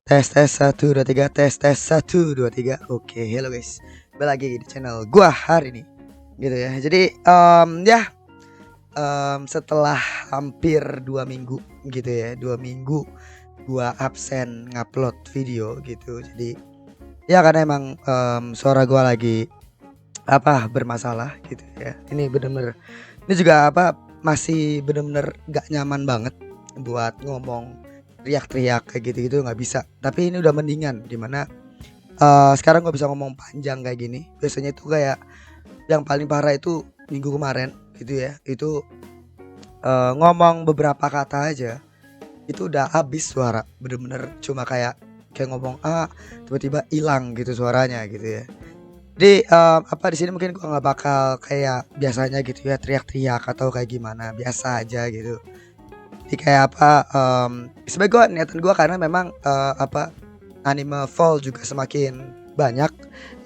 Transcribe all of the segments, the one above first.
Tes 1 2 3 tes 1 2 3. Oke, hello guys. Balik lagi di channel gua hari ini. Gitu ya. Jadi setelah hampir 2 minggu gitu ya. 2 minggu gua absen ngupload video gitu. Jadi ya karena emang suara gua lagi bermasalah gitu ya. Ini bener-bener ini juga masih bener-bener gak nyaman banget buat ngomong teriak-teriak kayak gitu-gitu nggak bisa. Tapi ini udah mendingan dimana sekarang gue bisa ngomong panjang kayak gini. Biasanya itu kayak yang paling parah itu minggu kemarin gitu ya. Itu ngomong beberapa kata aja itu udah habis suara. Bener-bener cuma kayak ngomong tiba-tiba hilang gitu suaranya gitu ya. Jadi di sini mungkin gua nggak bakal kayak biasanya gitu ya teriak-teriak atau kayak gimana, biasa aja gitu. Jadi kayak sebenarnya niatan gua karena memang anime fall juga semakin banyak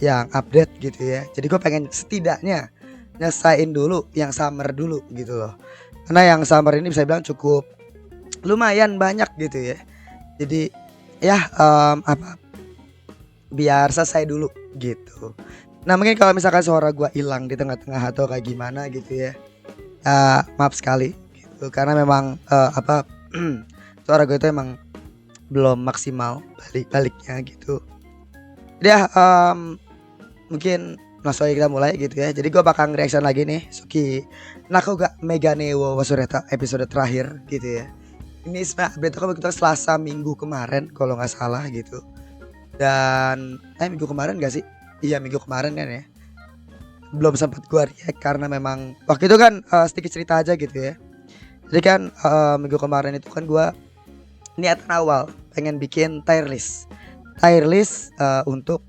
yang update gitu ya. Jadi gue pengen setidaknya nyesain dulu yang summer dulu gitu loh. Karena yang summer ini bisa bilang cukup lumayan banyak gitu ya. Jadi ya biar selesai dulu gitu. Nah mungkin kalau misalkan suara gua hilang di tengah-tengah atau kayak gimana gitu ya, maaf sekali gitu karena memang suara gue itu emang belum maksimal balik-baliknya gitu. Jadi ya mungkin langsung aja kita mulai gitu ya. Jadi gua bakal reaction lagi nih Suki Nakoga Megane wo Wasureta episode terakhir gitu ya. Ini sebenarnya update aku begitu Selasa minggu kemarin kalau nggak salah gitu. Dan minggu kemarin gak sih? Iya minggu kemarin kan ya. Belum sempat gua react karena memang waktu itu kan sedikit cerita aja gitu ya. Jadi kan minggu kemarin itu kan gua niatan awal pengen bikin tier list untuk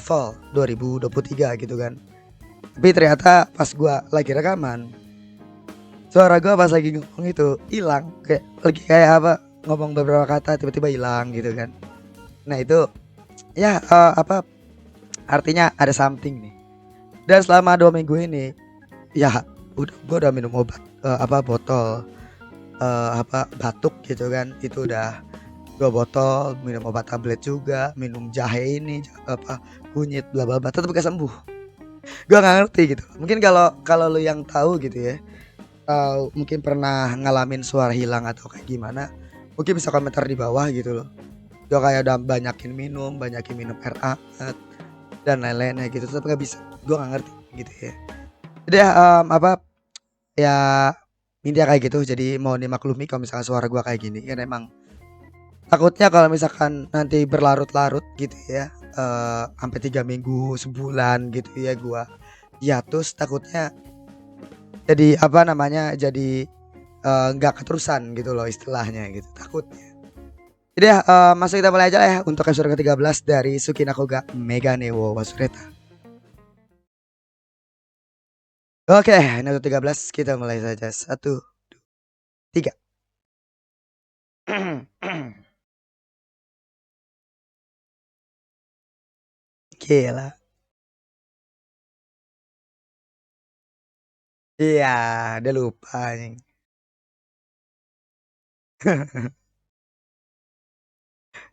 fall 2023 gitu kan. Tapi ternyata pas gua lagi rekaman suara gua pas lagi ngomong itu hilang, kayak ngomong beberapa kata tiba-tiba hilang gitu kan. Nah itu ya artinya ada something nih. Dan selama 2 minggu ini ya gua udah minum obat botol batuk gitu kan. Itu udah 2 botol, minum obat tablet juga, minum jahe ini kunyit bla bla bla, tetap gak sembuh. Gua nggak ngerti gitu. Mungkin kalau lu yang tahu gitu ya, mungkin pernah ngalamin suara hilang atau kayak gimana, mungkin bisa komentar di bawah gitu loh. Gua kayak udah banyakin minum air hangat dan lain-lainnya gitu, tetap nggak bisa. Gua nggak ngerti gitu ya. Jadi ya intinya kayak gitu. Jadi mohon dimaklumi kalau misalkan suara gua kayak gini kan emang takutnya kalau misalkan nanti berlarut-larut gitu ya, sampai 3 minggu, sebulan gitu ya gua hiatus, takutnya jadi jadi nggak keterusan gitu loh istilahnya gitu, takutnya. Jadi ya masuk kita mulai aja ya untuk episode ke-13 dari Suki Nakoga Megane wo Wasureta. Oke, episode 13 kita mulai saja. 1 2 3. Gila. Iya, udah lupa anjing.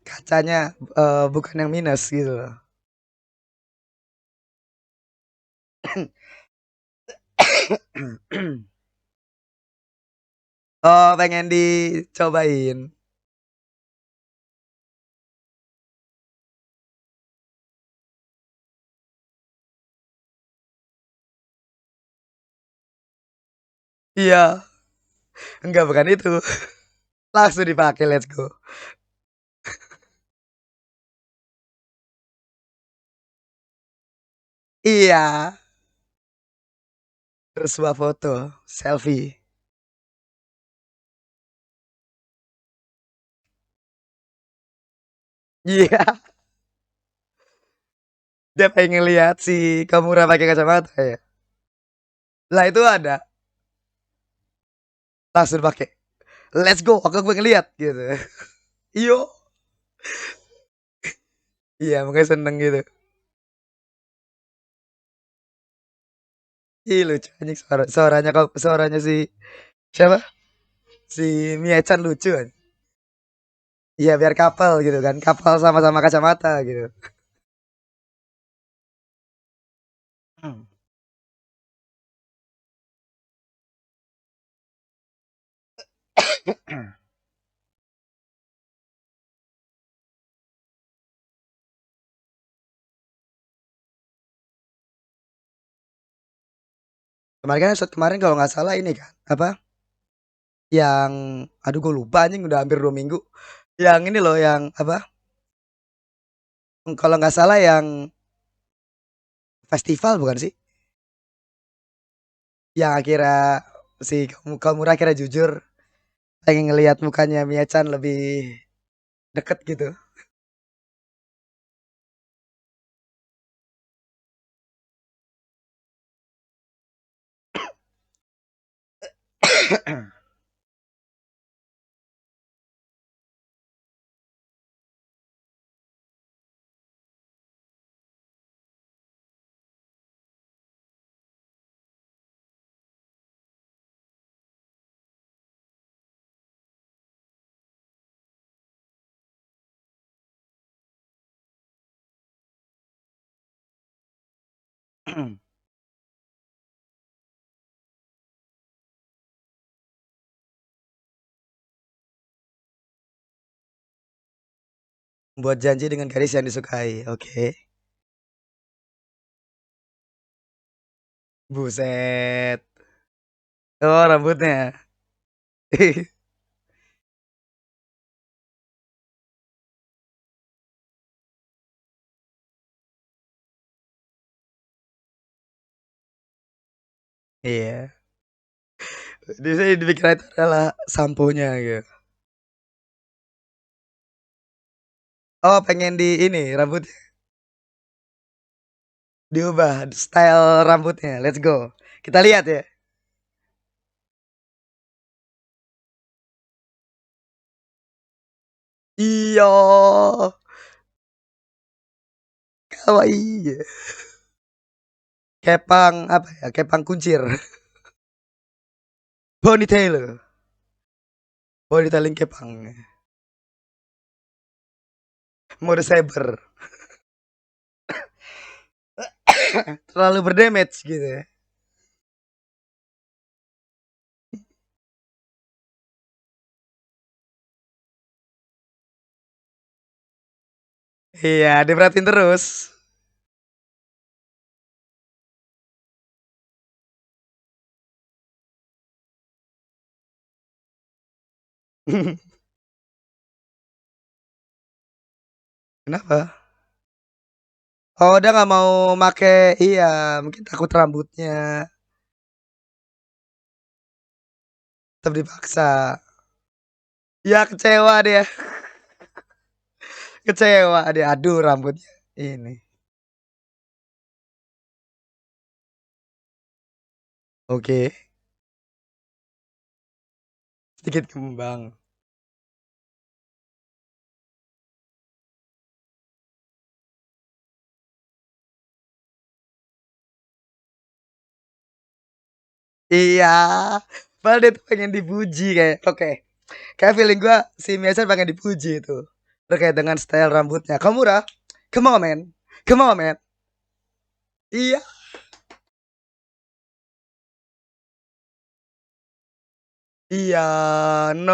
Kacanya bukan yang minus gitu loh. Oh, pengen dicobain. Iya, enggak bukan itu. Langsung dipakai, let's go. Iya, terus sebuah foto selfie. Iya, dia pengen lihat si Kamura pakai kacamata ya. Lah itu ada langsung pakai. Let's go, aku pengen lihat gitu. Iyo, iya makanya seneng gitu. Ih lucu anjing suaranya si siapa? Si Mia Chan lucu anjing. Iya biar couple gitu kan, couple sama-sama kacamata gitu. Hmm. Kemarin kan episode kemarin kalau nggak salah ini kan, apa, yang aduh gue lupa anjing udah hampir 2 minggu. Yang ini loh yang apa, kalau nggak salah yang festival bukan sih? Yang akhirnya si Komura akhirnya jujur pengen ngelihat mukanya Mia-chan lebih deket gitu. Buat janji dengan gadis yang disukai. Oke. Buset. Oh, rambutnya. Iya. Di sini dipikir itu adalah samponya gitu. Oh, pengen di ini rambut diubah style rambutnya. Let's go. Kita lihat ya. Iya. Kawaii. Kepang apa ya? Kepang kuncir. Ponytail. Ponytailing kepang. Mode cyber. Terlalu berdamage gitu ya. Iya, diperhatiin terus. Kenapa? Oh, dia nggak mau make iya, mungkin takut rambutnya tetap dipaksa. Ya kecewa dia, kecewa dia. Aduh rambutnya ini. Oke, sedikit kembang. Iya, padahal dia tuh pengen dipuji kayak. Oke, kayak feeling gua si Miasan pengen dipuji itu. Terkait dengan style rambutnya. Kamura, come on man, come on man. Iya, iya, no.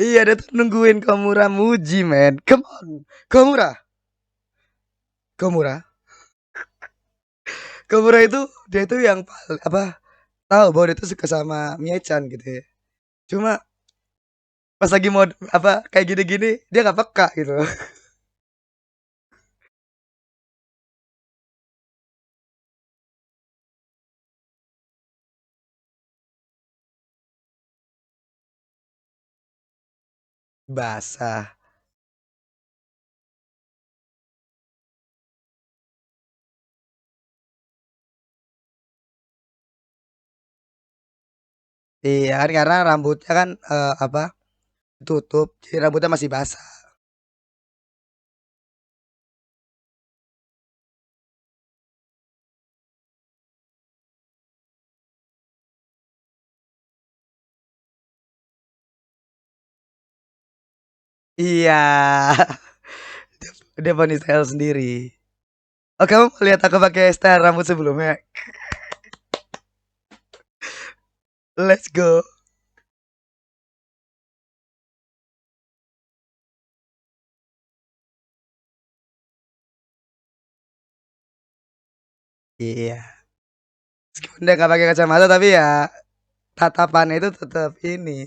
Iya, dia tuh nungguin Kamura muji man. Come on, Kamura, Kamura. Komura itu dia itu yang apa tahu bahwa dia itu suka sama Mie-chan gitu ya. Cuma pas lagi mau apa kayak gini-gini dia nggak peka gitu. Basah. Iya kan karena rambutnya kan apa tutup jadi rambutnya masih basah. Iya. Dia poni style sendiri. Oh, kamu lihat aku pakai style rambut sebelumnya? Let's go. Iya. Meskipun dia nggak pakai kacamata tapi ya tatapannya itu tetap ini.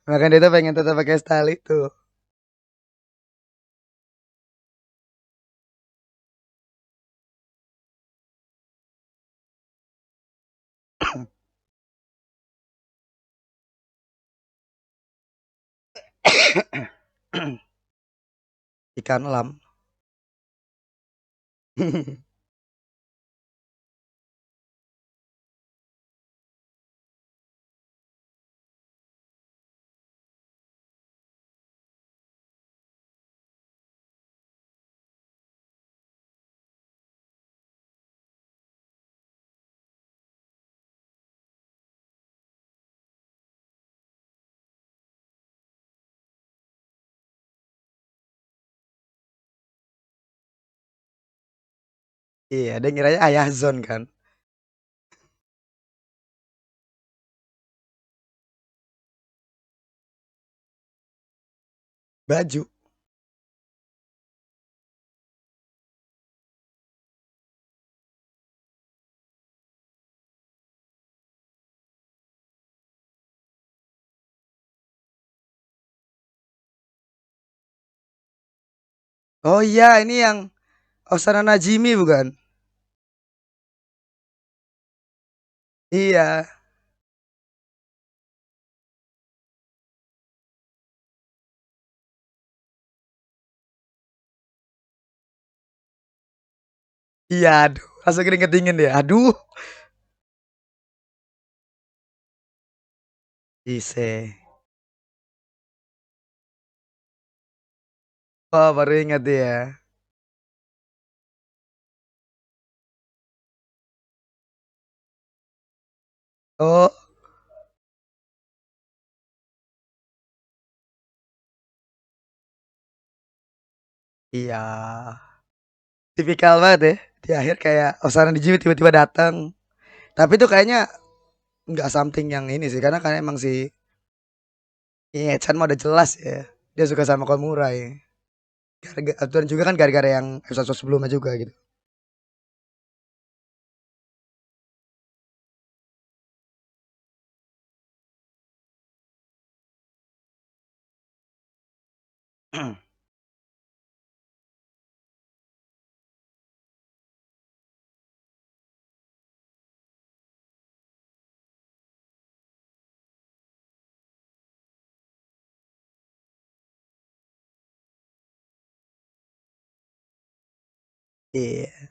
Makanya dia tuh pengen tetap pakai style itu. Ikan lam. Iya, dia ngiranya ayah Zon kan. Baju. Oh iya, ini yang Osana Najimi bukan? Iya, iya, aduh, langsung keringet dingin deh. Aduh, ise. Oh, baru ingat ya. Oh, iya. Tipikal banget ya. Di akhir kayak Osana Najimi tiba-tiba datang. Tapi itu kayaknya nggak something yang ini sih, karena kan emang si iya Chan mah udah jelas ya. Dia suka sama Komura ya. Dan juga kan gara-gara yang episode sebelumnya juga gitu. Iya.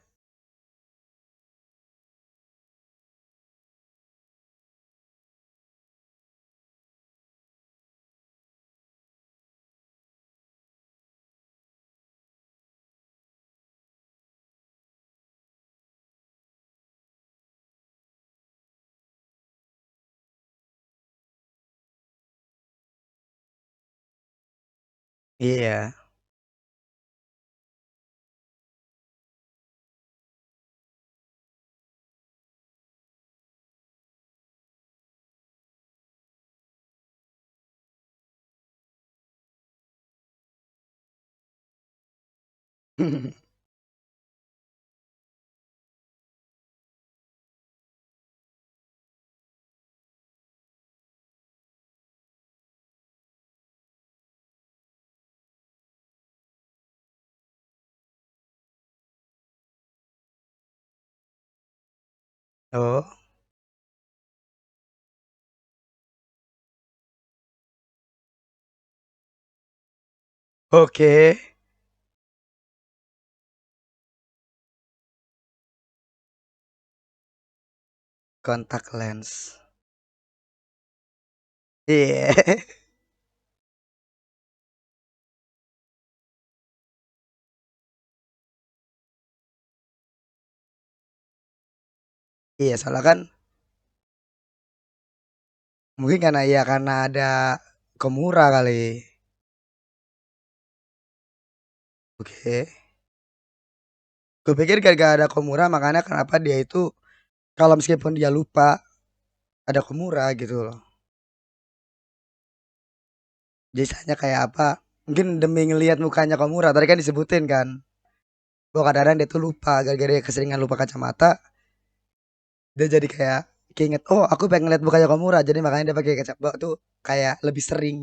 Iya. Oh, oke. Kontak lens. Iya. Iya, soalnya kan mungkin karena ya karena ada Komura kali. Oke. Gue pikir gara-gara ada Komura makanya kenapa dia itu kalau meskipun dia lupa ada Komura gitu loh. Biasanya kayak apa? Mungkin demi ngelihat mukanya Komura. Tadi kan disebutin kan. Bahwa kadang-kadang dia tuh lupa gara-gara dia keseringan lupa kacamata. Dia jadi kayak keinget, oh aku pengen lihat mukanya Komura. Jadi makanya dia pakai kacamata tuh kayak lebih sering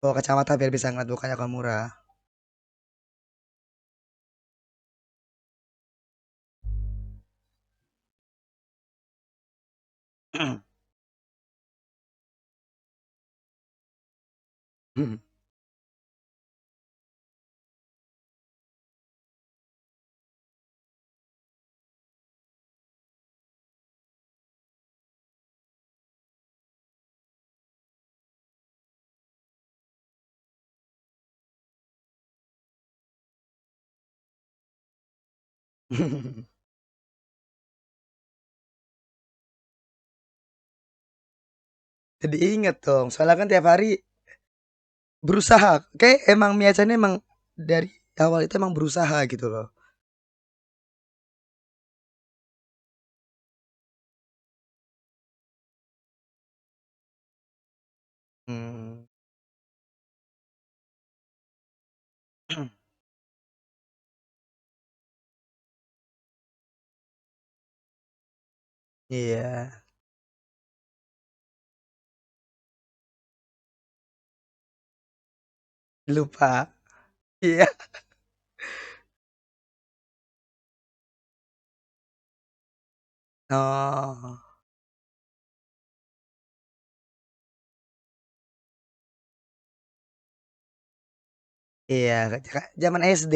bawa kacamata biar bisa ngeliat mukanya Komura. Jadi inget dong. Soalnya kan tiap hari berusaha. Kayak emang Miyachan ini emang dari awal itu emang berusaha gitu loh. Hmm. Iya, lupa. Iya. Oh, iya. Zaman SD.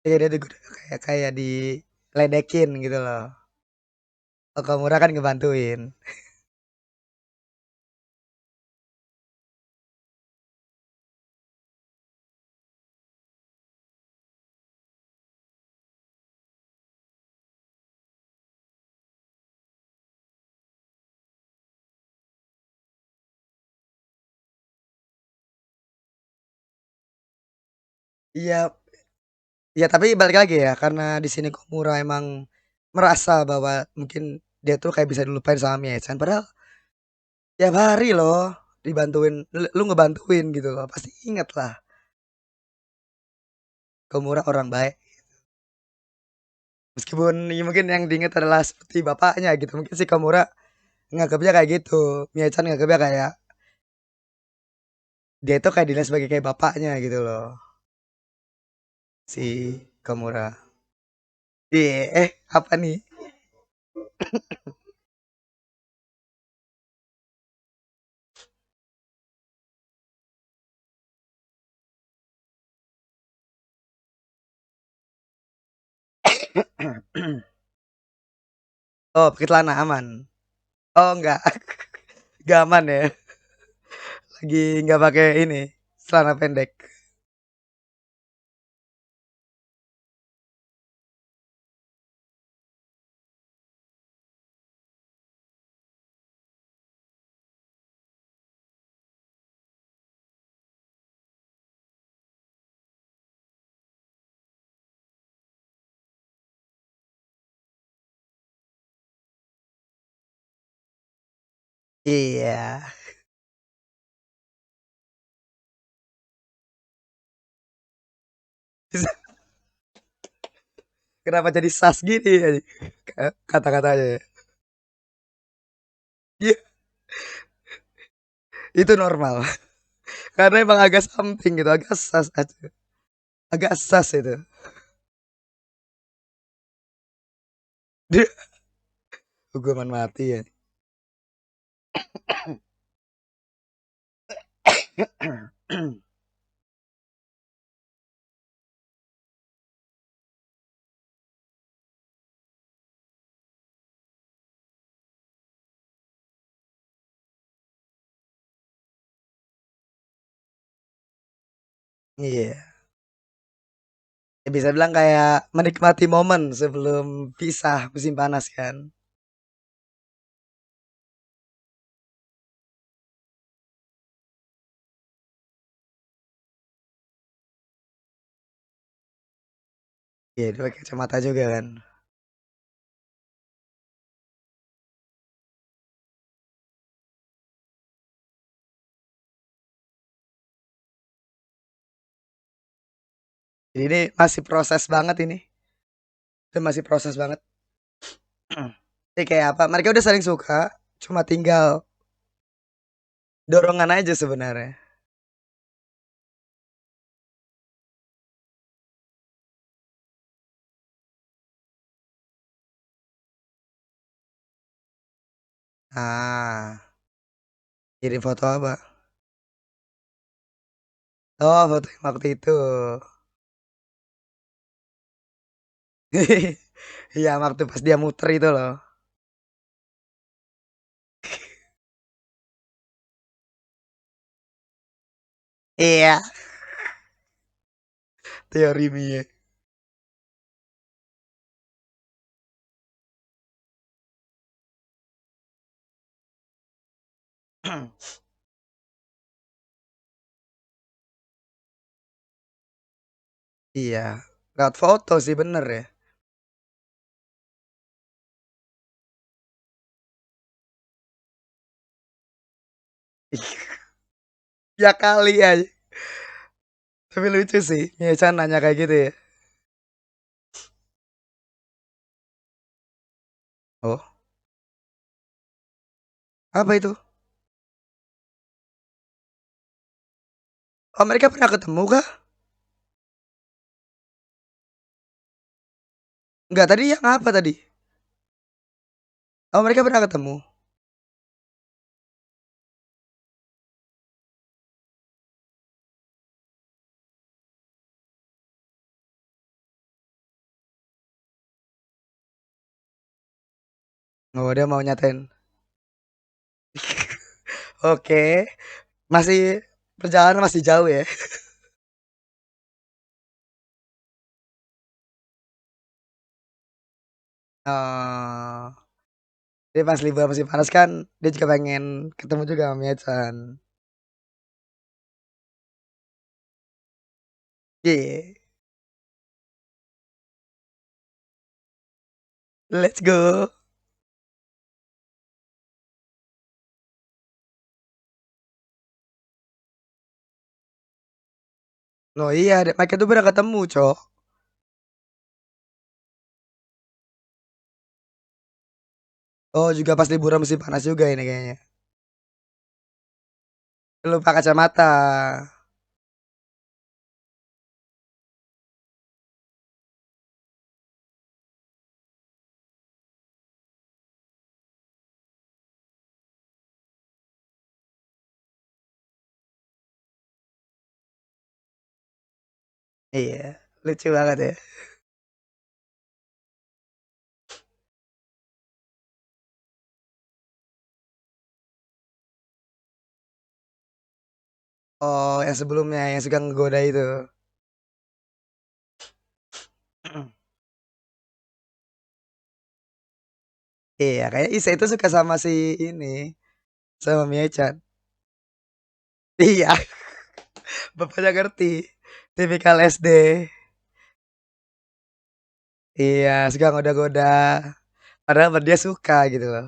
Iya dia tuh kayak kayak diledekin gitu loh. Oh, Komura kan ngebantuin. Iya, iya tapi balik lagi ya karena di sini Komura emang merasa bahwa mungkin dia tuh kayak bisa dilupain sama Mie-chan padahal tiap hari loh dibantuin lu ngebantuin gitu loh. Pasti inget lah Komura orang baik. Meskipun ya mungkin yang diinget adalah seperti bapaknya gitu. Mungkin si Komura nganggapnya kayak gitu. Mie-chan nganggapnya kayak dia itu kayak dilihat sebagai kayak bapaknya gitu loh. Si Komura. Iya, apa nih? Oh, pakai celana aman. Oh, enggak. Enggak aman ya. Lagi enggak pakai ini, celana pendek. Iya. Kenapa jadi sas gini ya kata-katanya ya? Iya, itu normal. Karena emang agak samping gitu, agak sas aja. Agak sas itu. Dia hukuman mati ya. Iya. Ya bisa bilang kayak menikmati momen sebelum pisah musim panas kan. Iya, dia pakai kacamata juga kan. Jadi ini masih proses banget ini. Itu masih proses banget. Jadi kayak apa? Mereka udah saling suka, cuma tinggal dorongan aja sebenarnya. Ah, kirim foto apa? Oh, foto yang waktu itu. Iya, waktu pas dia muter itu loh. Iya, teori Mie. Iya, lewat foto sih bener ya. Ya kali aja. Tapi lucu sih, Mie-chan nanya kayak gitu ya. Oh, apa itu? Oh, mereka pernah ketemu kah? Enggak, tadi yang apa tadi? Oh, mereka pernah ketemu. Oh, dia mau nyatain. Oke, masih perjalanan masih jauh ya. Oh, dia pas libur musim panas kan, dia juga pengen ketemu juga sama Mie-chan. Iya, let's go. Oh iya, mereka tuh pernah ketemu, Cok. Oh, juga pas liburan musim panas juga ini kayaknya. Lupa kacamata. Iya, lucu banget ya. Oh, yang sebelumnya yang suka ngegoda itu. Iya, kayak Isa itu suka sama si ini, sama Mie-chan. Iya, bapaknya ngerti. Tipikal SD. Iya, suka ngoda-ngoda. Padahal dia suka gitu loh.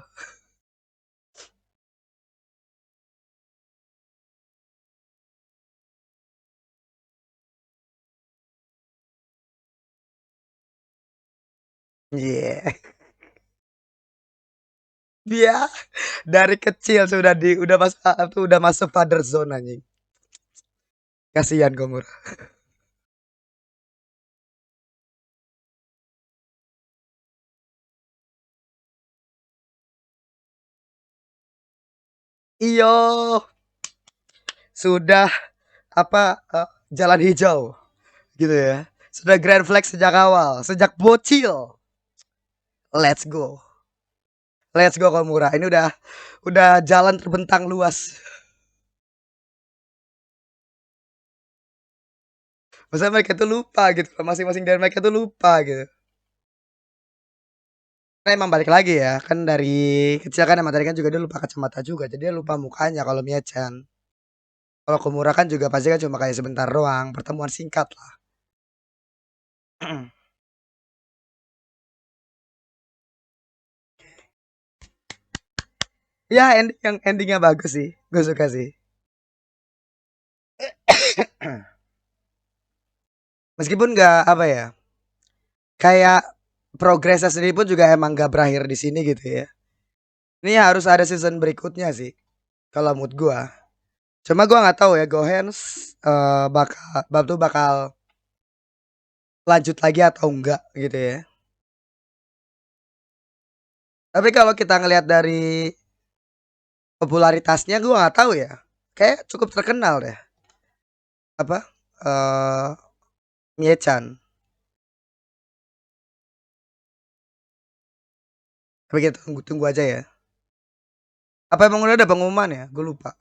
Iya. Dia dari kecil sudah udah masuk tuh udah masuk father zone anjing. Kasihan Gomur. Iyo, sudah apa jalan hijau gitu ya. Sudah grand flag sejak awal, sejak bocil. Let's go. Let's go Komura. Ini udah jalan terbentang luas. Masa mereka tuh lupa gitu. Masing-masing dari mereka tuh lupa gitu. Karena emang balik lagi ya. Kan dari kecil kan emang tadi kan juga dia lupa kacamata juga. Jadi dia lupa mukanya kalau Mia-chan. Kalau Komura kan juga pasti kan cuma kayak sebentar doang. Pertemuan singkat lah. Ya yang endingnya bagus sih, gue suka sih. Meskipun nggak apa ya, kayak progresnya sendiri pun juga emang gak berakhir di sini gitu ya. Ini harus ada season berikutnya sih, kalau mood gua. Cuma gua nggak tahu ya, Gohens bakal bab tuh bakal lanjut lagi atau enggak gitu ya. Tapi kalau kita ngelihat dari popularitasnya gua nggak tahu ya. Kayak cukup terkenal deh. Apa? eh Mie-chan. Tapi kita tunggu, tunggu aja ya. Apa emang udah ada pengumuman ya? Gue lupa.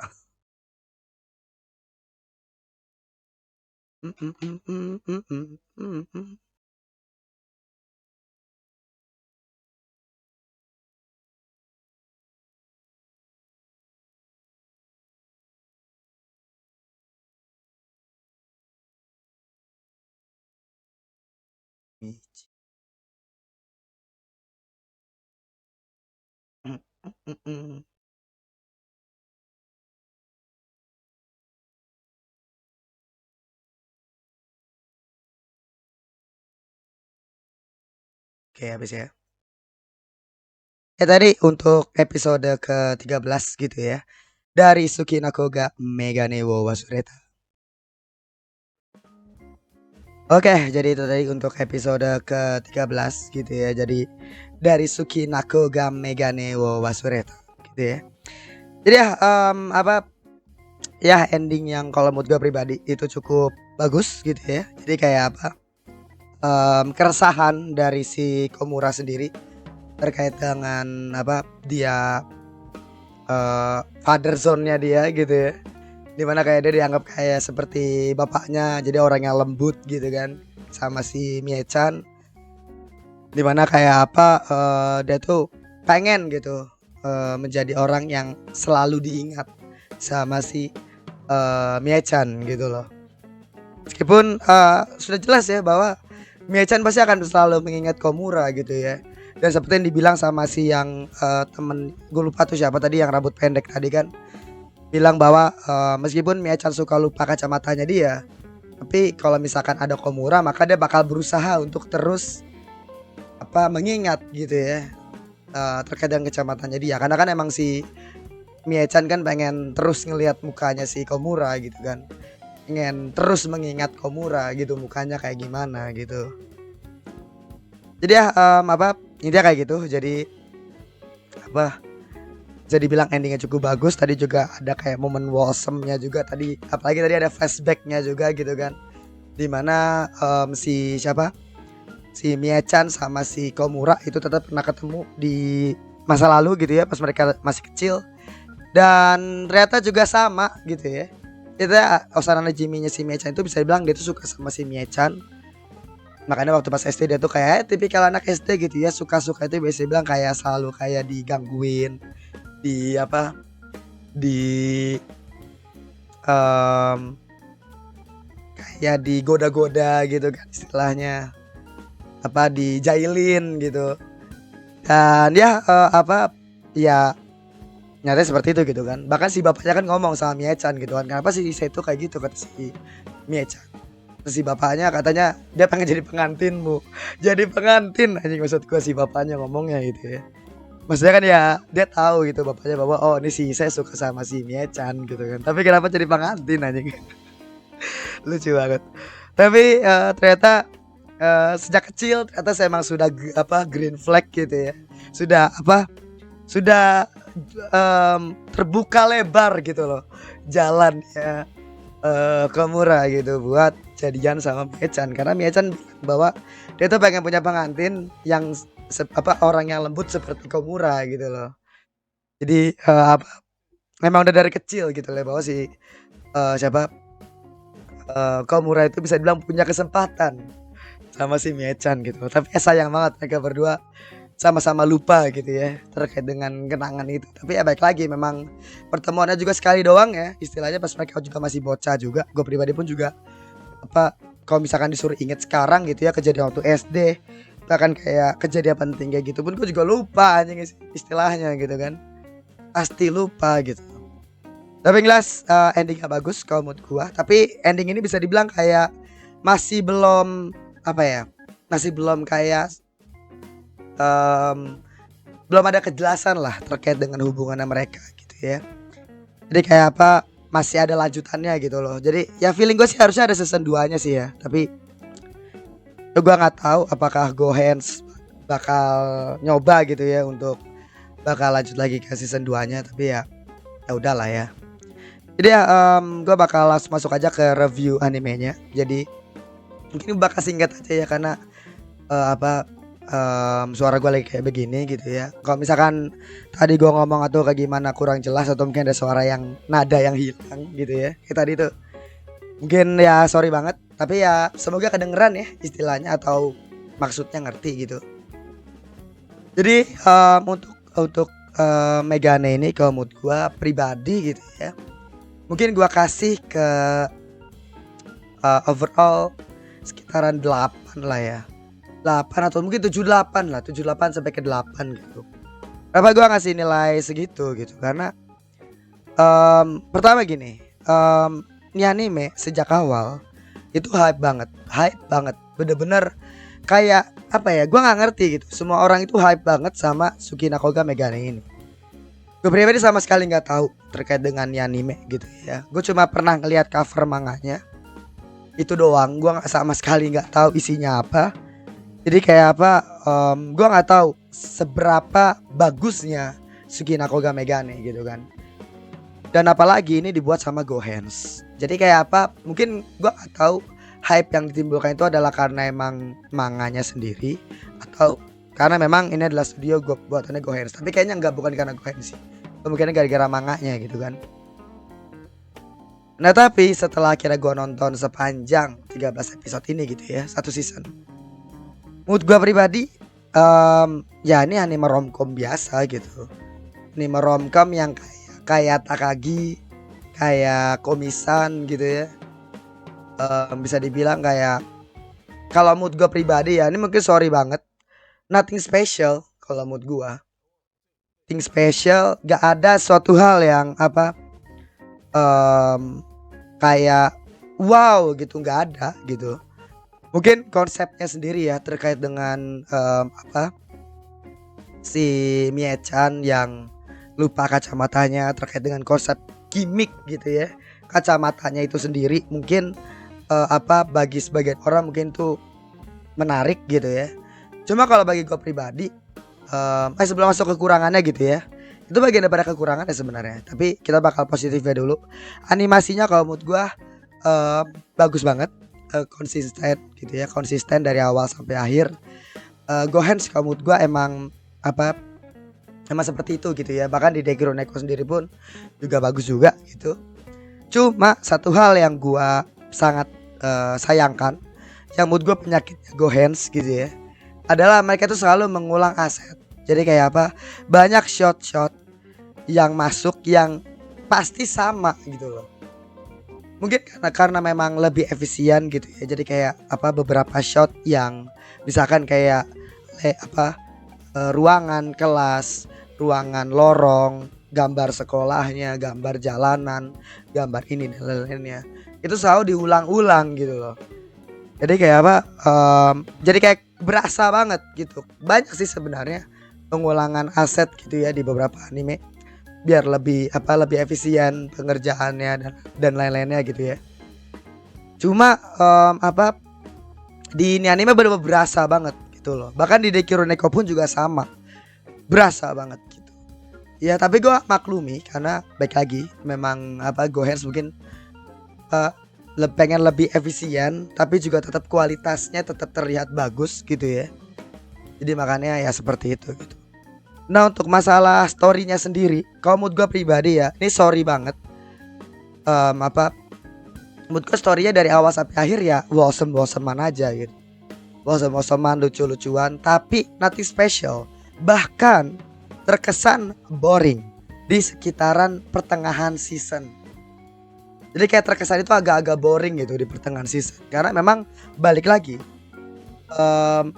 Oke, habis ya. Ya tadi untuk episode ke-13 gitu ya. Dari Sukinako ga Megane wo Wasureta. Oke, jadi itu tadi untuk episode ke-13 gitu ya. Jadi dari Sukinako ga Megane wo Wasureta gitu ya. Jadi ya apa ya ending yang kalau menurut gue pribadi itu cukup bagus gitu ya. Jadi kayak apa? Keresahan dari si Komura sendiri terkait dengan apa dia father zone-nya dia gitu ya. Dimana kayak dia dianggap kayak seperti bapaknya, jadi orang yang lembut gitu kan sama si Mie-chan. Dimana kayak apa dia tuh pengen gitu menjadi orang yang selalu diingat sama si Mie-chan gitu loh. Meskipun sudah jelas ya bahwa Mie-chan pasti akan selalu mengingat Komura gitu ya. Dan seperti yang dibilang sama si yang temen gue lupa tuh siapa tadi yang rambut pendek tadi kan, bilang bahwa meskipun Mie-chan suka lupa kacamatanya dia, tapi kalau misalkan ada Komura maka dia bakal berusaha untuk terus apa mengingat gitu ya terkait dengan kacamatanya dia. Karena kan emang si Mie-chan kan pengen terus ngelihat mukanya si Komura gitu kan, pengen terus mengingat Komura gitu mukanya kayak gimana gitu. Jadi ya apa intinya kayak gitu. Jadi apa jadi bilang endingnya cukup bagus. Tadi juga ada kayak momen wholesome-nya juga tadi, apalagi tadi ada flashback-nya juga gitu kan, dimana si siapa si Mie-chan sama si Komura itu tetap pernah ketemu di masa lalu gitu ya pas mereka masih kecil. Dan ternyata juga sama gitu ya, kita Osana Najimi-nya si Mie-chan itu bisa dibilang dia tuh suka sama si Mie-chan. Makanya waktu pas SD dia tuh kayak tipikal anak SD gitu ya, suka-suka itu biasa bilang kayak selalu kayak digangguin, di apa di um, kayak digoda-goda gitu kan istilahnya, apa dijailin gitu. Dan ya apa ya nyatanya seperti itu gitu kan. Bahkan si bapaknya kan ngomong sama Mie-chan gitu kan, kenapa sih saya tuh kayak gitu kata si Mie-chan. Terus si bapaknya katanya dia pengen jadi pengantinmu. Jadi pengantin anjing, maksud gua si bapaknya ngomongnya gitu ya. Maksudnya kan ya dia tahu gitu bapaknya bahwa oh ini si saya suka sama si Mie-chan gitu kan. Tapi kenapa jadi pengantin anjing? Lucu banget. Tapi ternyata sejak kecil ternyata saya emang sudah apa green flag gitu ya. Sudah apa? Sudah terbuka lebar gitu loh jalan ya Komura gitu buat jadian sama Mie-chan, karena Mie-chan bahwa dia tuh pengen punya pengantin yang apa orang yang lembut seperti Komura gitu loh. Jadi apa memang udah dari kecil gitu loh bahwa si siapa Komura itu bisa dibilang punya kesempatan sama si Mie-chan gitu. Tapi sayang banget mereka berdua sama-sama lupa gitu ya terkait dengan kenangan itu. Tapi ya baik lagi, memang pertemuannya juga sekali doang ya istilahnya pas mereka juga masih bocah juga. Gue pribadi pun juga apa kalau misalkan disuruh inget sekarang gitu ya kejadian waktu SD, bahkan kayak kejadian penting kayak gitu pun gue juga lupa anjing istilahnya gitu kan. pasti lupa gitu. Tapi jelas endingnya bagus kalau menurut gua. Tapi ending ini bisa dibilang kayak masih belum apa ya? Masih belum kayak em, belum ada kejelasan lah terkait dengan hubungannya mereka gitu ya. Jadi kayak apa? Masih ada lanjutannya gitu loh. Jadi ya feeling gue sih harusnya ada season 2-nya sih ya. Tapi gue nggak tahu apakah Gohens bakal nyoba gitu ya untuk bakal lanjut lagi ke season 2-nya. Tapi ya udahlah ya. Jadi ya gue bakal langsung masuk aja ke review animenya. Jadi mungkin bakal singkat aja ya karena suara gue lagi kayak begini gitu ya. Kalau misalkan tadi gue ngomong atau kayak gimana kurang jelas atau mungkin ada suara yang nada yang hilang gitu ya. Kayak tadi tuh mungkin ya sorry banget. Tapi ya semoga kedengeran ya istilahnya atau maksudnya ngerti gitu. Jadi untuk Megane ini kalau mood gue pribadi gitu ya. Mungkin gue kasih ke overall sekitaran 8 lah ya. 8 atau mungkin 78 lah, 78 sampai ke 8 gitu. Kenapa gua ngasih nilai segitu gitu? Karena pertama gini, ini anime sejak awal itu hype banget, bener-bener kayak apa ya? Gua nggak ngerti gitu. Semua orang itu hype banget sama Sukina Koga Megane ini. Gue pribadi sama sekali nggak tahu terkait dengan anime gitu ya. Gue cuma pernah ngeliat cover manganya, itu doang. Gue sama sekali nggak tahu isinya apa. Jadi kayak apa? Gue nggak tahu seberapa bagusnya Sukina Koga Megane gitu kan. Dan apalagi ini dibuat sama Gohens. Jadi kayak apa? Mungkin gue nggak tahu hype yang ditimbulkan itu adalah karena emang manganya sendiri atau karena memang ini adalah studio buatannya Gohens. Tapi kayaknya nggak, bukan karena Gohens sih. Mungkin gara-gara manganya gitu kan. Nah tapi setelah akhirnya gue nonton sepanjang 13 episode ini gitu ya, satu season, menurut gue pribadi ya ini anime romcom biasa gitu. Anime romcom yang kayak Takagi, kayak Komisan gitu ya. Bisa dibilang kayak, kalau mood gue pribadi ya ini mungkin sorry banget, nothing special kalau mood gue. Nothing special, gak ada suatu hal yang apa kayak wow gitu, gak ada gitu. Mungkin konsepnya sendiri ya terkait dengan si Mie-chan yang lupa kacamatanya, terkait dengan konsep gimmick gitu ya. Kacamatanya itu sendiri mungkin bagi sebagian orang mungkin tuh menarik gitu ya. Cuma kalau bagi gue pribadi sebelum masuk kekurangannya gitu ya, itu bagian daripada kekurangannya sebenarnya. Tapi kita bakal positifnya dulu. Animasinya kalau menurut gue bagus banget, konsisten gitu ya, konsisten dari awal sampai akhir. Gohens kalau menurut gue emang seperti itu gitu ya. Bahkan di Degiro Neko sendiri pun juga bagus juga gitu. Cuma satu hal yang gue sangat sayangkan, yang menurut gue penyakitnya Gohens gitu ya, adalah mereka tuh selalu mengulang aset. Jadi kayak apa? Banyak shot-shot yang masuk yang pasti sama gitu loh. Mungkin karena memang lebih efisien gitu ya. Jadi kayak beberapa shot yang misalkan kayak ruangan kelas, ruangan lorong, gambar sekolahnya, gambar jalanan, gambar ini dan lain-lainnya, itu selalu diulang-ulang gitu loh. Jadi kayak jadi kayak berasa banget gitu. Banyak sih sebenarnya pengulangan aset gitu ya di beberapa anime biar lebih efisien pengerjaannya dan lain-lainnya gitu ya. Cuma di ini anime bener-bener berasa banget gitu loh. Bahkan di Degiro Neko pun juga sama, berasa banget gitu. Ya tapi gue maklumi karena baik lagi memang Gohens mungkin pengen lebih efisien tapi juga tetap kualitasnya tetap terlihat bagus gitu ya. Jadi makanya ya seperti itu gitu. Nah untuk masalah storynya sendiri, kalau mood gue pribadi ya, ini sorry banget, mood gue storynya dari awal sampai akhir ya bosen-boseman aja gitu. Bosen-boseman, lucu-lucuan, tapi nothing special. Bahkan terkesan boring di sekitaran pertengahan season. Jadi kayak terkesan itu agak-agak boring gitu di pertengahan season. Karena memang balik lagi,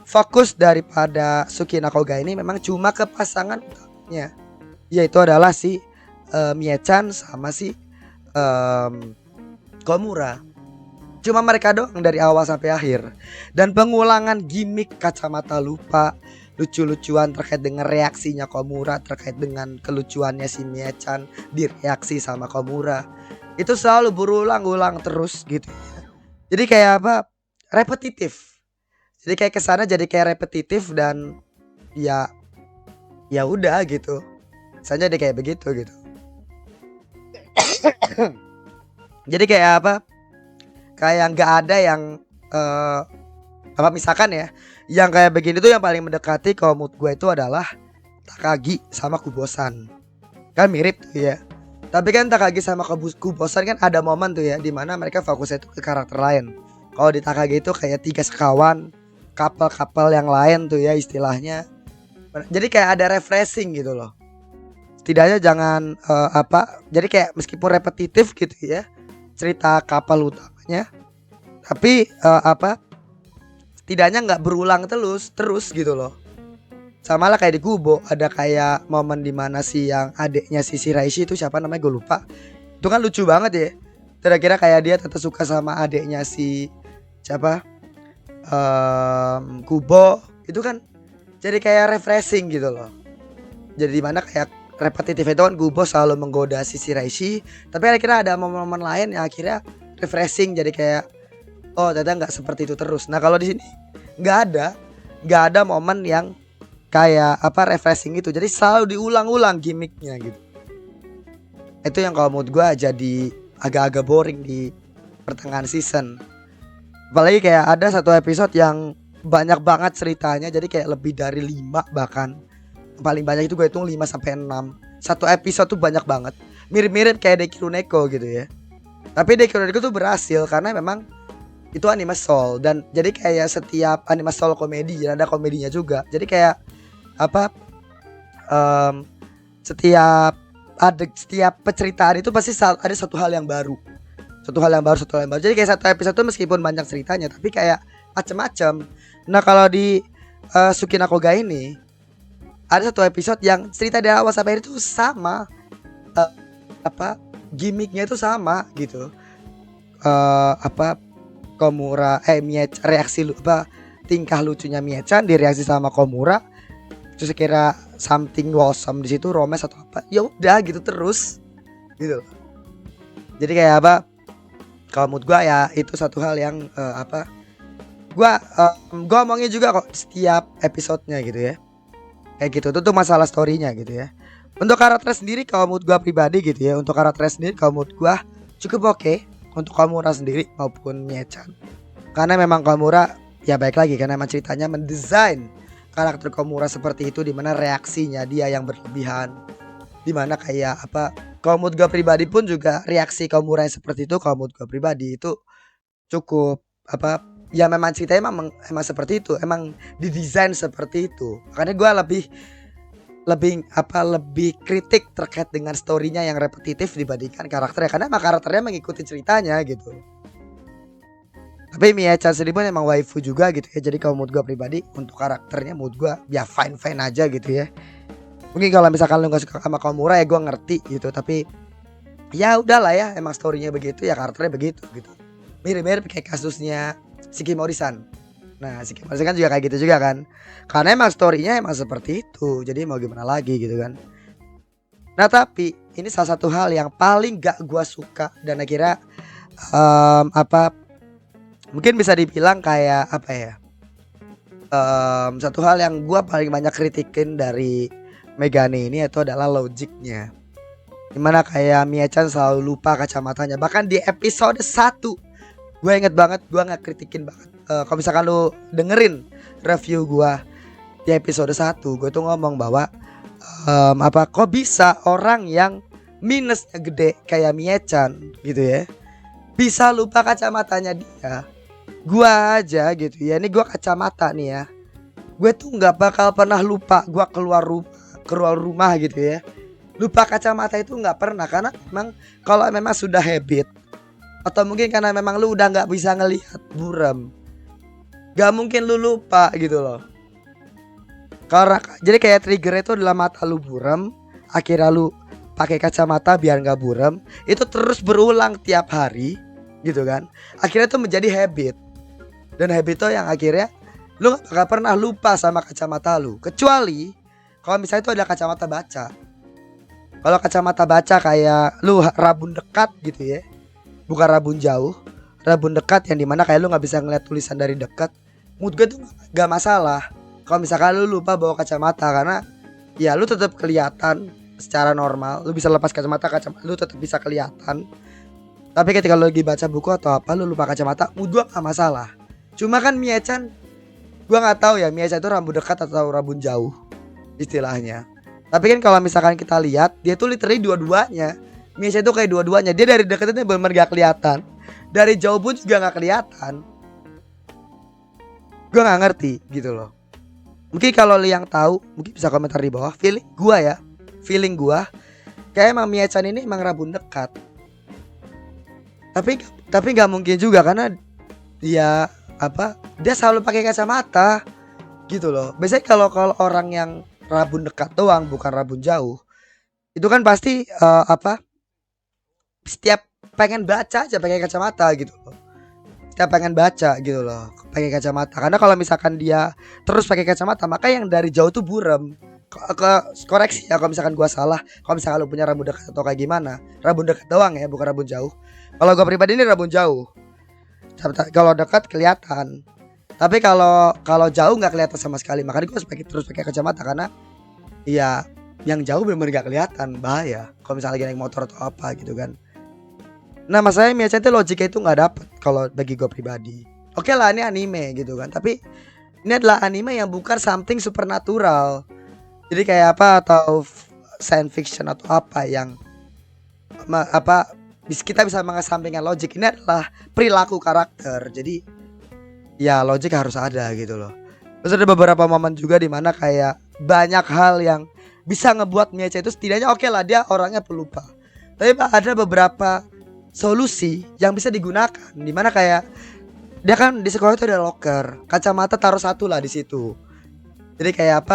fokus daripada Sukina Koga ini memang cuma ke pasangan utamanya, yaitu adalah si Mie-chan sama si Komura. Cuma mereka doang dari awal sampai akhir. Dan pengulangan gimmick kacamata lupa, lucu-lucuan terkait dengan reaksinya Komura, terkait dengan kelucuannya si Mie-chan direaksi sama Komura, itu selalu berulang-ulang terus gitu. Jadi kayak apa? Repetitif. Jadi kayak kesana jadi kayak repetitif dan ya ya udah gitu. Misalnya jadi kayak begitu gitu. Jadi kayak apa? Kayak nggak ada yang eh apa misalkan ya, yang kayak begini tuh yang paling mendekati kalau mood gue itu adalah Takagi sama Kubosan. Kan mirip tuh ya. Tapi kan Takagi sama Kubosan kan ada momen tuh ya dimana mereka fokusnya itu ke karakter lain. Kalau di Takagi itu kayak tiga sekawan, couple-couple yang lain tuh ya istilahnya. Jadi kayak ada refreshing gitu loh. Setidaknya jangan jadi kayak meskipun repetitif gitu ya cerita couple utamanya, tapi setidaknya nggak berulang terus gitu loh. Sama lah kayak di Kubo ada kayak momen dimana si yang adiknya si Shiraishi itu siapa namanya gue lupa. Itu kan lucu banget ya. Kira-kira kayak dia tetap suka sama adiknya si siapa Kubo. Itu kan jadi kayak refreshing gitu loh. Jadi dimana kayak repetitif itu kan Kubo selalu menggoda si Shiraishi, tapi akhirnya ada momen-momen lain yang akhirnya refreshing jadi kayak oh ternyata nggak seperti itu terus. Nah kalau di sini nggak ada momen yang kayak refreshing itu, jadi selalu diulang-ulang gimmicknya gitu. Itu yang kalau menurut gue jadi agak-agak boring di pertengahan season. Apalagi kayak ada satu episode yang banyak banget ceritanya, jadi kayak lebih dari 5 bahkan. Paling banyak itu gue hitung 5 sampai 6. Satu episode tuh banyak banget. Mirip-mirip kayak Dekiru Neko gitu ya. Tapi Dekiru Neko tuh berhasil karena memang itu anime soul, dan jadi kayak setiap anime soul komedi ada komedinya juga. Jadi kayak setiap penceritaan itu pasti ada satu hal yang baru. Jadi kayak satu episode tuh meskipun banyak ceritanya tapi kayak macem-macem. Nah kalau di Sukinako Ga ini ada satu episode yang cerita dari awal sampai akhir itu sama, gimmicknya itu sama gitu. Komura reaksi tingkah lucunya Mie-chan direaksi sama Komura. Terus kira something awesome di situ, romance atau apa. Ya udah gitu terus. Gitu. Jadi kayak kalau mood gua ya itu satu hal yang gua omongin juga kok setiap episodenya gitu ya. Kayak gitu tuh masalah storynya gitu ya. Untuk karakter sendiri kalau mood gua pribadi gitu ya, untuk karakter sendiri kalau mood gua cukup oke. Untuk Komura sendiri maupun Mie-chan, karena memang Komura ya baik lagi karena memang ceritanya mendesain karakter Komura seperti itu, dimana reaksinya dia yang berlebihan, dimana kayak kalau mood gua pribadi pun juga reaksi Komura yang seperti itu kalau mood gua pribadi itu cukup ya memang ceritanya emang seperti itu, emang didesain seperti itu. Makanya gue lebih kritik terkait dengan storynya yang repetitif dibandingkan karakternya, karena emang karakternya mengikuti ceritanya gitu. Tapi Mie-chan sendiri pun emang waifu juga gitu ya. Jadi kalau mood gue pribadi untuk karakternya mood gue ya fine aja gitu ya. Mungkin kalau misalkan lu gak suka sama Komura ya gue ngerti gitu, tapi ya udahlah ya, emang storynya begitu ya, karakternya begitu gitu. Mirip-mirip kayak kasusnya Shikimori-san. Nah Shikimori-san kan juga kayak gitu juga kan, karena emang storynya emang seperti itu. Jadi mau gimana lagi gitu kan. Nah tapi ini salah satu hal yang paling gak gua suka, dan akhirnya mungkin bisa dibilang kayak satu hal yang gua paling banyak kritikin dari Megane ini itu adalah logiknya. Dimana kayak Mie-chan selalu lupa kacamatanya. Bahkan di episode 1 gue inget banget, gue gak kritikin banget. Kalau misalkan lu dengerin review gue di episode 1, gue tuh ngomong bahwa kok bisa orang yang minusnya gede kayak Mie-chan gitu ya bisa lupa kacamatanya dia. Gue aja gitu ya, ini gue kacamata nih ya, gue tuh gak bakal pernah lupa. Gue keluar rumah gitu ya, lupa kacamata itu gak pernah. Karena memang kalau memang sudah habit, atau mungkin karena memang lu udah gak bisa ngelihat buram, gak mungkin lu lupa gitu loh. Karena jadi kayak trigger itu adalah mata lu buram, akhirnya lu pakai kacamata biar nggak burem itu terus berulang tiap hari gitu kan, akhirnya tuh menjadi habit. Dan habit itu yang akhirnya lu gak pernah lupa sama kacamata lu, kecuali kalau misalnya itu ada kacamata baca. Kalau kacamata baca kayak lu rabun dekat gitu ya, bukan rabun jauh, rabun dekat yang dimana kayak lu nggak bisa ngeliat tulisan dari dekat, menurut gue tuh gak masalah kalau misalkan lu lupa bawa kacamata, karena ya lu tetap kelihatan secara normal, lu bisa lepas kacamata lu tetap bisa kelihatan. Tapi ketika lu lagi baca buku atau apa lu lupa kacamata, menurut gua gak masalah. Cuma kan Mie-chan, gua nggak tahu ya Mie-chan itu rabun dekat atau rabun jauh istilahnya. Tapi kan kalau misalkan kita lihat dia tuh literally dua-duanya. Mie-chan itu kayak dua-duanya, dia dari dekat itu benar-benar gak kelihatan, dari jauh pun juga gak kelihatan. Gua nggak ngerti gitu loh. Mungkin kalau lu yang tahu mungkin bisa komentar di bawah. Feeling gua kayak emang Mie-chan ini emang rabun dekat. Tapi nggak mungkin juga karena dia dia selalu pakai kacamata gitu loh. Biasanya kalau orang yang rabun dekat doang bukan rabun jauh, itu kan pasti setiap pengen baca aja pakai kacamata gitu loh. Setiap pengen baca gitu loh pakai kacamata. Karena kalau misalkan dia terus pakai kacamata, maka yang dari jauh tuh buram. Koreksi ya kalau misalkan gua salah. Kalau misalkan lu punya rabun dekat atau kayak gimana, rabun dekat doang ya, bukan rabun jauh. Kalau gua pribadi ini rabun jauh. Kalau dekat kelihatan. Tapi kalau jauh nggak kelihatan sama sekali. Makanya gua terus pakai kacamata karena ya yang jauh benar-benar nggak kelihatan, bahaya. Kalau misalnya lagi naik motor atau apa gitu kan. Nah masalahnya Mie-chan itu logiknya itu nggak dapet kalau bagi gue pribadi. Oke lah ini anime gitu kan, tapi ini adalah anime yang bukan something supernatural. Jadi kayak apa atau science fiction atau apa yang kita bisa mengesampingkan logik. Ini adalah perilaku karakter. Jadi ya logik harus ada gitu loh. Terus ada beberapa momen juga di mana kayak banyak hal yang bisa ngebuat Mie-chan itu setidaknya oke lah dia orangnya pelupa. Tapi ada beberapa solusi yang bisa digunakan, dimana kayak dia kan di sekolah itu ada locker, kacamata taruh satu lah di situ. Jadi kayak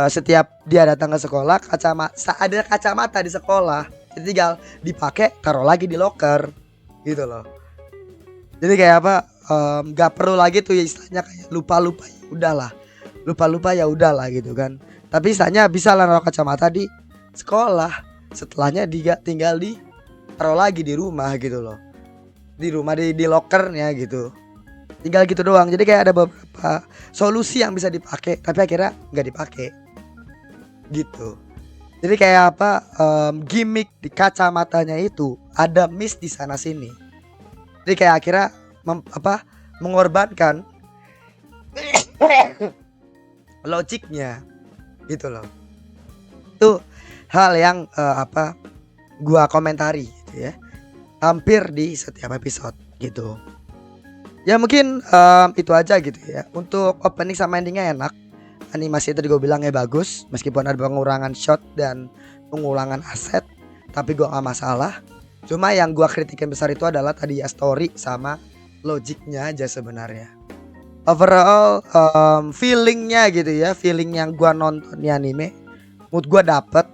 setiap dia datang ke sekolah ada kacamata di sekolah, jadi tinggal dipakai taruh lagi di locker gitu loh. Jadi kayak nggak perlu lagi tuh ya istilahnya kayak lupa ya udahlah gitu kan. Tapi istilahnya bisa lah naruh kacamata di sekolah, setelahnya dia tinggal taruh lagi di rumah gitu loh, di rumah di lockernya gitu, tinggal gitu doang. Jadi kayak ada beberapa solusi yang bisa dipakai tapi akhirnya nggak dipakai gitu. Jadi kayak gimmick di kacamatanya itu ada miss di sana sini. Jadi kayak akhirnya mengorbankan logiknya gitu loh. Itu hal yang gua komentari gitu ya, hampir di setiap episode gitu. Ya mungkin itu aja gitu ya. Untuk opening sama endingnya enak. Animasi tadi gue bilangnya bagus, meskipun ada pengurangan shot dan pengurangan aset, tapi gue gak masalah. Cuma yang gue kritikin besar itu adalah tadi ya story sama logiknya aja sebenarnya. Overall feelingnya gitu ya, feeling yang gue nonton di anime, mood gue dapet.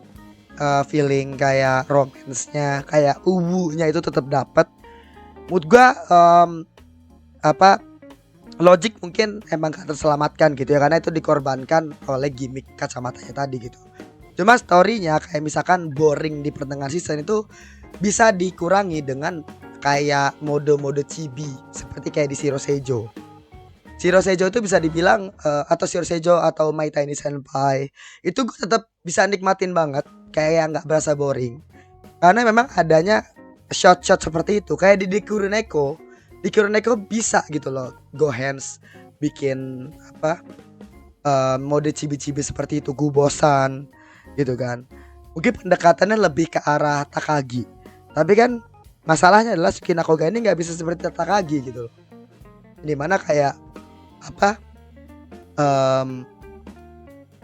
Feeling kayak romance-nya, kayak uwunya itu tetap dapat. Mood gua logik mungkin emang gak terselamatkan gitu ya, karena itu dikorbankan oleh gimmick kacamatanya tadi gitu. Cuma story-nya kayak misalkan boring di pertengahan season itu bisa dikurangi dengan kayak mode-mode chibi seperti kayak di Shiro Seijo. Shiro Seijo itu bisa dibilang atau Shiro Seijo atau My Tiny Senpai itu gue tetap bisa nikmatin banget, kayak nggak berasa boring karena memang adanya shot-shot seperti itu. Kayak di Kuroneko bisa gitu loh go hands bikin mode chibi-chibi seperti itu, Gubosan gitu kan. Mungkin pendekatannya lebih ke arah Takagi, tapi kan masalahnya adalah Suki Nakoga ini nggak bisa seperti Takagi gitu loh, dimana kayak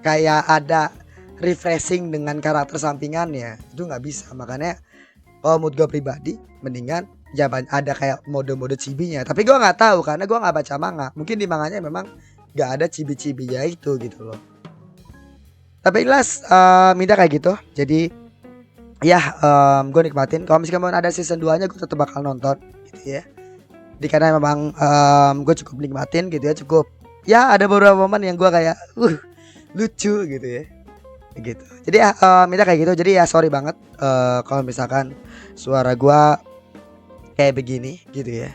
kayak ada refreshing dengan karakter sampingannya, itu nggak bisa. Makanya kalau mood gue pribadi mendingan ya ada kayak mode-mode cibinya. Tapi gue nggak tahu karena gue nggak baca manga, mungkin di manganya memang nggak ada cibi-cibinya itu gitu loh. Tapi jelas minta kayak gitu. Jadi ya gue nikmatin. Kalau misalkan ada season 2 nya gue tetap bakal nonton gitu ya. Di karena memang gue cukup nikmatin gitu ya, cukup ya ada beberapa momen yang gue kayak lucu gitu ya gitu. Jadi ya minta kayak gitu. Jadi ya sorry banget kalau misalkan suara gue kayak begini gitu ya.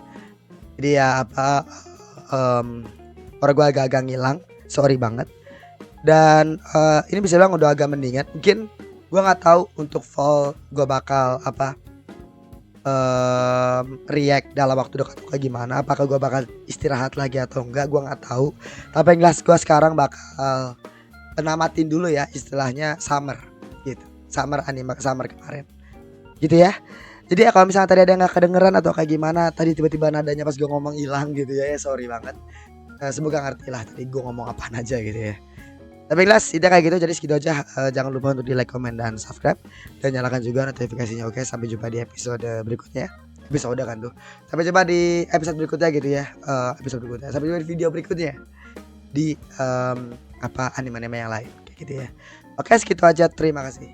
Jadi ya apa suara gue agak-agak ngilang, sorry banget. Dan ini bisa bilang udah agak mendingan. Mungkin gue nggak tahu untuk fall gue bakal apa react dalam waktu dekat kayak gimana, apakah gue bakal istirahat lagi atau enggak, gue nggak tahu. Tapi yang jelas gue sekarang bakal namatin dulu ya istilahnya summer gitu, summer anime summer kemarin gitu ya. Jadi ya kalau misalnya tadi ada yang nggak kedengeran atau kayak gimana tadi tiba-tiba nadanya pas gue ngomong hilang gitu ya, sorry banget. Semoga ngerti lah tadi gue ngomong apaan aja gitu ya. Tapi jelas itu kayak gitu, jadi segitu aja. Jangan lupa untuk di like, comment, dan subscribe, dan nyalakan juga notifikasinya. Oke, sampai jumpa di episode berikutnya. Episode kan tuh. Sampai jumpa di episode berikutnya gitu ya. Episode berikutnya. Sampai jumpa di video berikutnya di apa anime-anime yang lain kayak gitu ya. Oke, segitu aja. Terima kasih.